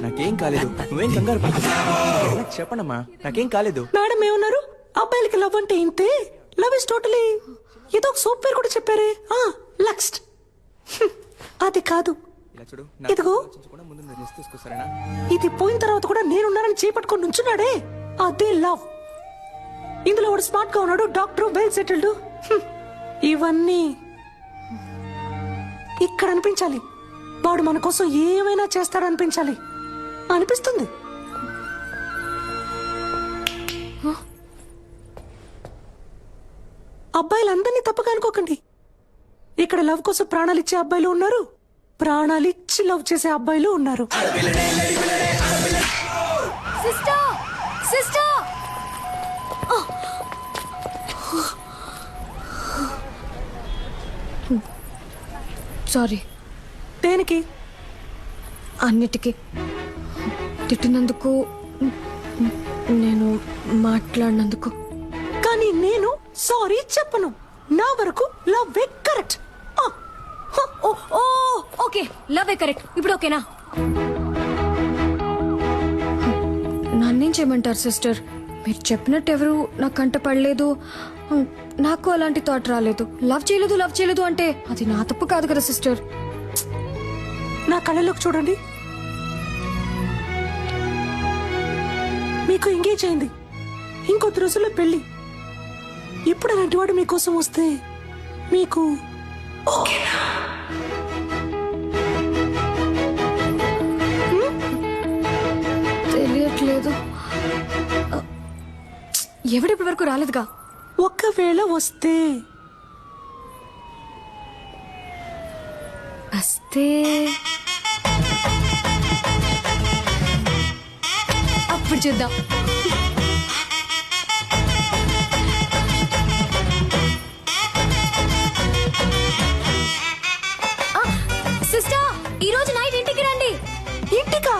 నాకేం కాలేదు, నువ్వేం కంగారు చెప్పండమ్మా. నాకేం కాలేదు మేడం. ఏమన్నారు? అబ్బాయిలకి లవ్ అంటే ఇంతే, లవ్ ఇస్ టోటలీ ఏదో ఒక సూపర్ కూడా చెప్పారే, లక్స్ట్. అది కాదు, ఇదిగో ఇది పోయిన తర్వాత కూడా నేనున్నానని చేపట్టుకొని నుంచున్నాడే, అదే లవ్. ఇందులో వాడు స్మార్ట్ గా ఉన్నాడు, డాక్టర్, వెల్ సెటిల్డ్. ఇవన్నీ ఇక్కడ అనిపించాలి. వాడు మన కోసం ఏమైనా చేస్తాడనిపించాలి అనిపిస్తుంది. అబ్బాయిలందరినీ తప్పగా అనుకోకండి. ఇక్కడ లవ్ కోసం ప్రాణాలు ఇచ్చే అబ్బాయిలు ఉన్నారు, ప్రాణాలు ఇచ్చి లవ్ చేసే అబ్బాయిలు ఉన్నారు. సారీ. దేనికి? అన్నిటికీ. తిట్టినందుకు, నేను మాట్లాడినందుకు. కానీ నేను సారీ చెప్పను. నా వరకు love correct. Okay, love correct. ఇప్పుడు ఓకేనా? నన్నేం చేయమంటారు సిస్టర్? మీరు చెప్పినట్టు ఎవరు నా కంట పడలేదు, నాకు అలాంటి థాట్ రాలేదు. లవ్ చేయలేదు అంటే అది నా తప్పు కాదు కదా సిస్టర్. నా కళ్ళలోకి చూడండి. మీకు ఎంగేజ్ అయింది, ఇంకొద్ది రోజుల్లో పెళ్లి. ఇప్పుడు అలాంటి వాడు మీకోసం వస్తే మీకు ఓకేనా? తెలియట్లేదు. ఎవడిప్పటి వరకు రాలేదుగా. ఒకవేళ వస్తే అప్పుడు చూద్దాం. సిస్టర్, ఈ రోజు నైట్ ఇంటికి రండి. ఇంటికా?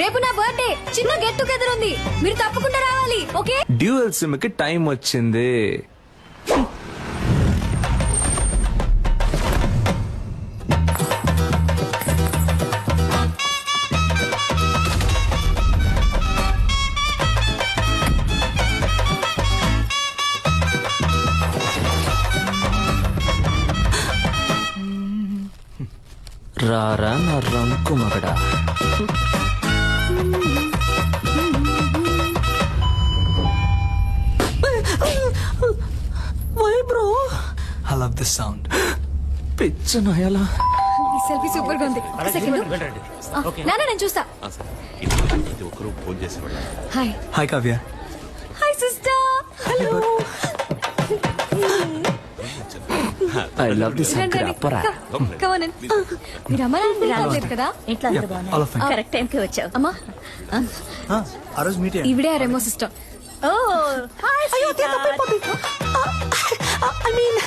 రేపు నా బర్త్డే, చిన్న గెట్ టుగెదర్ ఉంది, మీరు తప్పకుండా రావాలి. ఓకే? డ్యూయల్ సిమ్ కి టైం వచ్చింది. రారా నా రంకు మగడా. Why bro? I love this sound. పిచ్చ నాయాలా. ఈ సెల్ఫీ సూపర్ గా ఉంది. నాన్న నేను చూస్తా. Hi. Hi Kavya. Hi sister. Hello. I love this అప్పరా. మీరు అమ్మ రాలేదు కదా? ఇంట్లో అందరూ బాగున్నారు. కరెక్ట్ టైం కి వచ్చావు. అమ్మా, ఆ రోజు మీట్ ఇవిడే రెమో సిస్టర్. ఓ అయ్యో, ఐ మీన్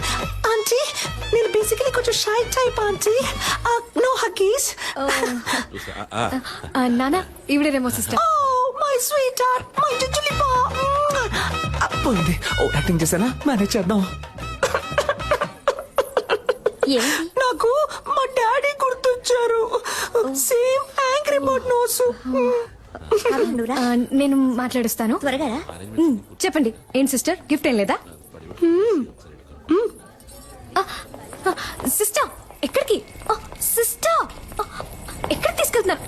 ఆంటీ, నేను బేసికలీ కొంచెం shy type aunty. No huggies. నాన్న, ఇవిడే Remo sister. Oh my sweetheart, my జింజులిపా. పోయింది. ఓ యాక్టింగ్ చేశానా? మేనేజ్ చేద్దాం. ఏంటి? నాకు మా డాడీ గుర్తొచ్చారు. Same angry bird nose. నువ్వురా, నేను మాట్లాడిస్తాను. త్వరగా రా. చెప్పండి, ఏం సిస్టర్ గిఫ్ట్ ఏం లేదా? సిస్టర్ ఎక్కడికి? సిస్టర్ ఎక్కడికి తీసుకెళ్తున్నారు?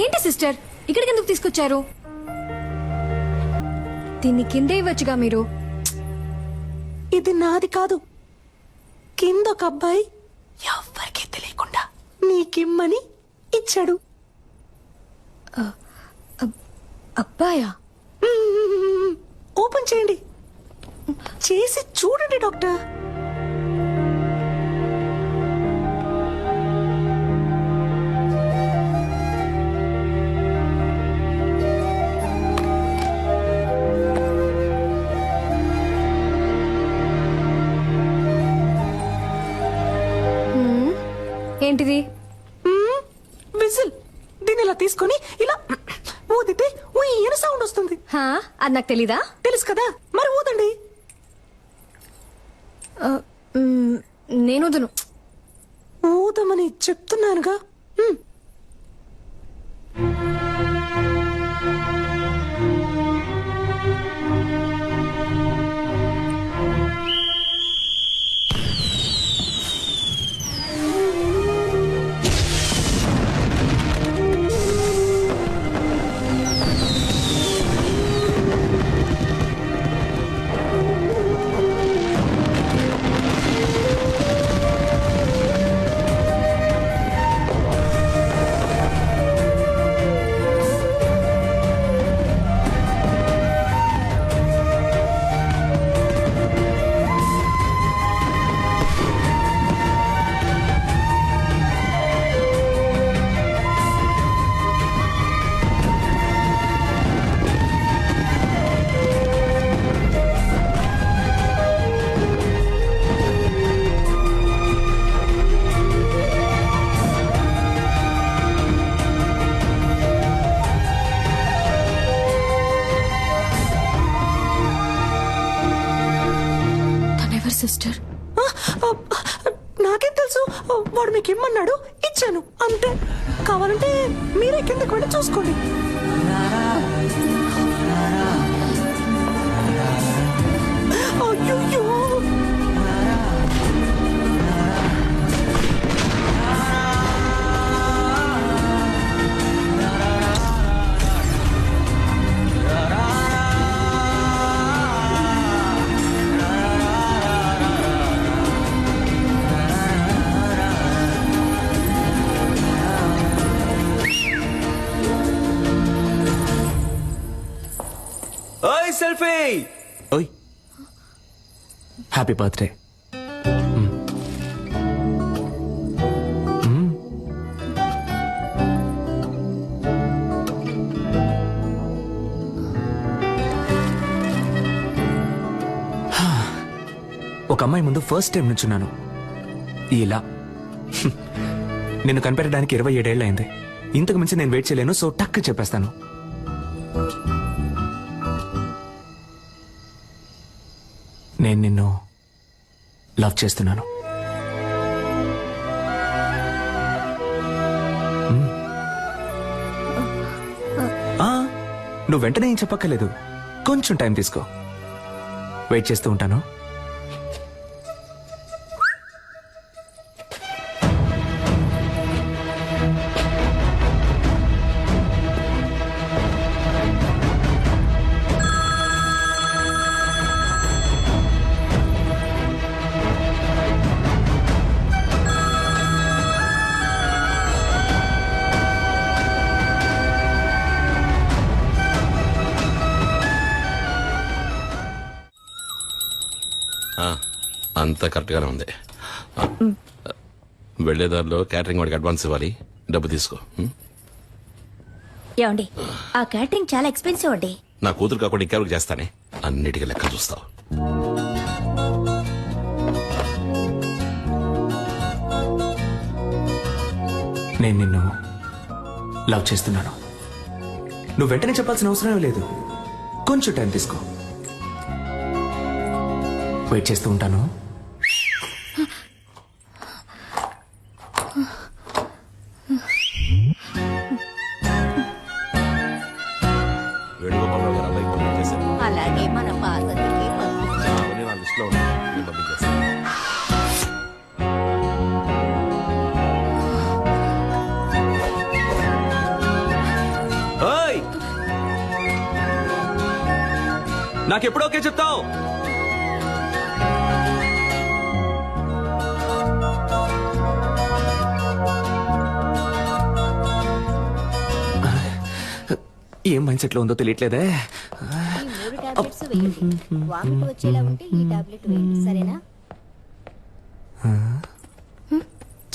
ఏంటి సిస్టర్ ఇక్కడికి ఎందుకు తీసుకొచ్చారు? దీన్ని కిందే ఇవ్వచ్చుగా మీరు. ఇది నాది కాదు. కింద ఒక అబ్బాయి ఎవ్వరికీ తెలియకుండా నీకిమ్మని ఇచ్చాడు. అబ్బాయా? ఓపెన్ చేయండి. చేసి చూడండి డాక్టర్. ఏంటిది? విజిల్. దీన్ని ఇలా తీసుకొని ఇలా ఊదితే ఉయ్యన సౌండ్ వస్తుంది. హా, అది నాకు తెలీదా? తెలుసు కదా, మరి ఊదండి. నేను వదును. ఊదమని చెప్తున్నానుగా. సిస్టర్ నాకేం తెలుసు. వాడు మీకు ఇమ్మన్నాడు, ఇచ్చాను అంతే. కావాలంటే మీరే కిందకి వెళ్ళి చూసుకోండి. అయ్యో, ఓయ్ సెల్ఫీ. ఓయ్ హ్యాపీ బర్త్డే. ఒక అమ్మాయి ముందు ఫస్ట్ టైం నుంచున్నాను. ఇలా నిన్ను కనిపెట్టడానికి 27 ఏళ్ళు అయింది. ఇంతకు మించి నేను వెయిట్ చేయలేను. సో టక్ చెప్పేస్తాను. నేను నిన్ను లవ్ చేస్తున్నాను. నువ్వు వెంటనే ఏం చెప్పక్కర్లేదు. కొంచెం టైం తీసుకో. వెయిట్ చేస్తూ ఉంటాను. అంతా కరెక్ట్గానే ఉంది. వెళ్లేదారిలో క్యాటరింగ్ వాడికి అడ్వాన్స్ ఇవ్వాలి. డబ్బు తీసుకో. ఏమండి, ఆ క్యాటరింగ్ చాలా ఎక్స్పెన్సివ్ అండి. నా కూతురు కాకుండా ఇంకెవరికి చేస్తానే. అన్నిటికీ లెక్క చూస్తావు. నేను నిన్ను లవ్ చేస్తున్నాను. నువ్వు వెంటనే చెప్పాల్సిన అవసరం లేదు. కొంచెం టైం తీసుకో. వెయిట్ చేస్తూ ఉంటాను. వేణుగోపాలరావు గారు అబ్బాయికి పంపించేశారు. అలాగే మన పార్వతికి పంపించు. అవన్నీ నా లిస్ట్లో ఉన్నాయి, నేను పంపించేస్తాను. ఓయ్ నాకెప్పుడు ఓకే చెప్తావు? ఏం మైండ్ సెట్ లో ఉందో తెలియట్లేదే. ఈ 3 టాబ్లెట్స్ వేయండి. వామిట్ వచ్చేలా ఉంటే ఈ టాబ్లెట్ వేయండి, సరేనా?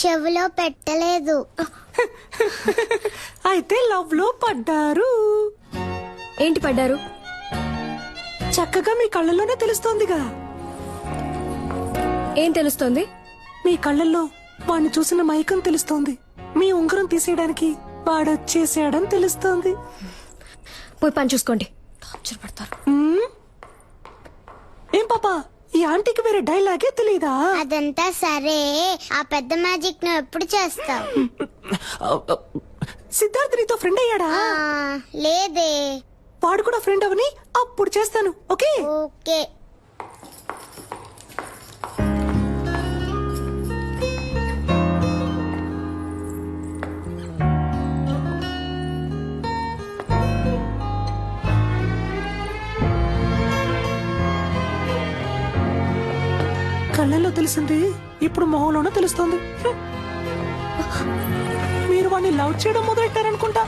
చెవిలో పెట్టలేదు. అయితే లవ్ లో పడ్డారు. ఏంటి పడ్డారు? చక్కగా మీ కళ్ళల్లోనే తెలుస్తోందిగా. ఏం తెలుస్తోంది? మీ కళ్ళల్లో వాడిని చూసిన మైకం తెలుస్తోంది. మీ ఉంగరం తీసేయడానికి వాడొచ్చేసాడని తెలుస్తోంది. పోయి పని చూసుకోండి. టార్చర్ పడతారు. ఏం పాపా, ఈ ఆంటీకి వేరే డైలాగే తెలీదా? అదంతా సరే, ఆ పెద్ద మ్యాజిక్ నువ్వు ఎప్పుడు చేస్తావు? సిద్ధార్థ్ నీతో ఫ్రెండ్ అయ్యాడా? లేదే. వాడు కూడా ఫ్రెండ్ అవని అప్పుడు చేస్తాను. Okay okay. కళ్ళల్లో తెలిసింది ఇప్పుడు మొహంలోనూ తెలుస్తోంది. మీరు వాడిని లవ్ చేయడం మొదలెట్టారనుకుంటా.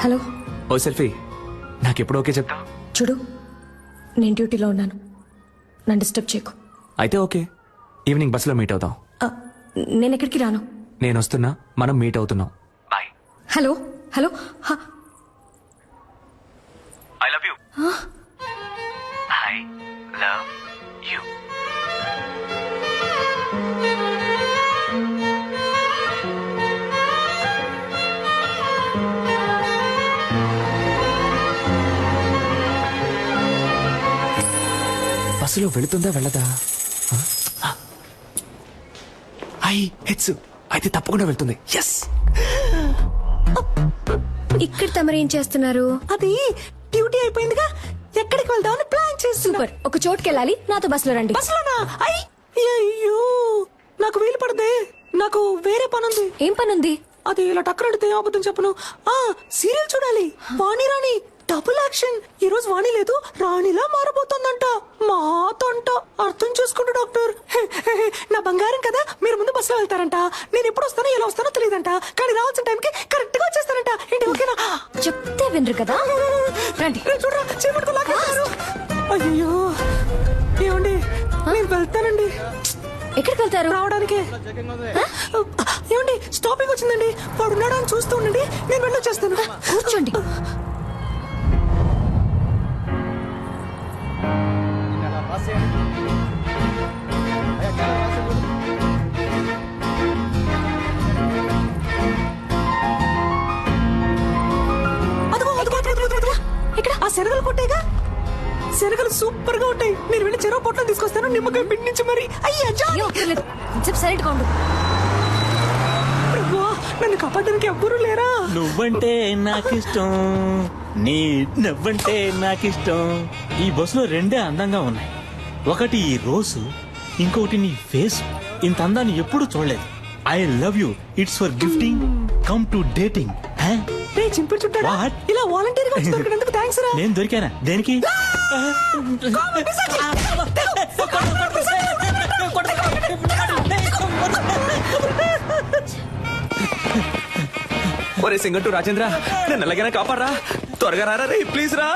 హలో, ఓ సెల్ఫీ, నాకెప్పుడు ఓకే చెప్తావు? చూడు, నేను డ్యూటీలో ఉన్నాను. నన్ను డిస్టర్బ్ చేయకు. అయితే ఓకే, ఈవినింగ్ బస్సులో మీట్ అవుతాం. ఆ, నేను ఎక్కడికి రాను. నేను వస్తున్నా, మనం మీట్ అవుతున్నాం. Bye. Hello hello. I love you. I love you. బస్సులో వెళుతుందా వెళ్ళదా? ఐ హెచ్చు అయితే తప్పకుండా వెళ్తుంది. ఎస్. ఇక్కడ తమరేం చేస్తున్నారు? అది డ్యూటీ అయిపోయిందిగా, ఎక్కడికి వెళ్దామని ప్లాన్ చేస్తున్నా. సూపర్. ఒక చోటుకి వెళ్ళాలి, నాతో బస్సులో రండి. బస్సులోనా? అయ్యో, నాకు వీలు పడదే. నాకు వేరే పనుంది. ఏం పనుంది? అది ఇలా టక్కరడితే అబద్ధం చెప్పను. సీరియల్ చూడాలి. వాణి రాణి డబుల్ యాక్షన్. ఈ రోజు వాణి లేదు, రాణిలా మారబోతోందంట. మాతంట. అర్థం చేసుకుంటూ డాక్టర్. నా బంగారం కదా, మీరు ముందు బస్సులో వెళ్తారంట. నేను ఎప్పుడు వస్తానో ఎలా వస్తానో తెలియదంట, కానీ రావాల్సిన టైంకి కరెక్ట్ గా వచ్చేస్తారంట. ఏంటి ఓకేనా? చెప్తే వినరు కదా. రండి. చూడరా, చేపట్టుకు లాగేస్తారు. అయ్యో, ఏమండి, నేను వెళ్తానండి. ఎక్కడికి వెళ్తారు? రావడానికి. ఏమండి, స్టాపింగ్ వచ్చిందండి. వాడు ఉన్నాడా అని చూస్తూ ఉండండి, నేను వెళ్ళొచ్చేస్తాను. కూర్చోండి. అదిగో, అదిగో, అదిగో, అదిగో, అదిగో. ఇక్కడ ఆ శనగలు కొట్టేగా. శనగలు సూపర్ గా ఉంటాయి. నేను వెళ్ళి చెరువు పొట్లం తీసుకొస్తాను, నిమ్మకాయ పిండి నుంచి మరి. అయ్యా అయ్యో, అక్కర్లేదు. కొంచెం సైలెంట్ గా ఉండు. ప్రభువా, నన్ను కాపాడడానికి ఎవ్వరూ లేరా? నువ్వంటే నాకిష్టం, నీ నవ్వంటే నాకిష్టం. ఈ బస్సులో రెండే అందంగా ఉన్నాయి. ఒకటి ఈ రోజు, ఇంకొకటి నీ ఫేస్. ఇంత అందాన్ని ఎప్పుడు చూడలేదు. I love you. It's for gifting, come to dating. రే చింపుడు చుట్టాడా, What? ఇలా వాలంటీర్ గా వచ్చి దొరికినందుకు థ్యాంక్స్ రా. నేను దొరికానా? దేనికి? ఒరే సింగట్టు రాజేంద్ర, నన్ను ఎలాగైనా కాపాడరా. త్వరగా రారా రే, ప్లీజ్ రా.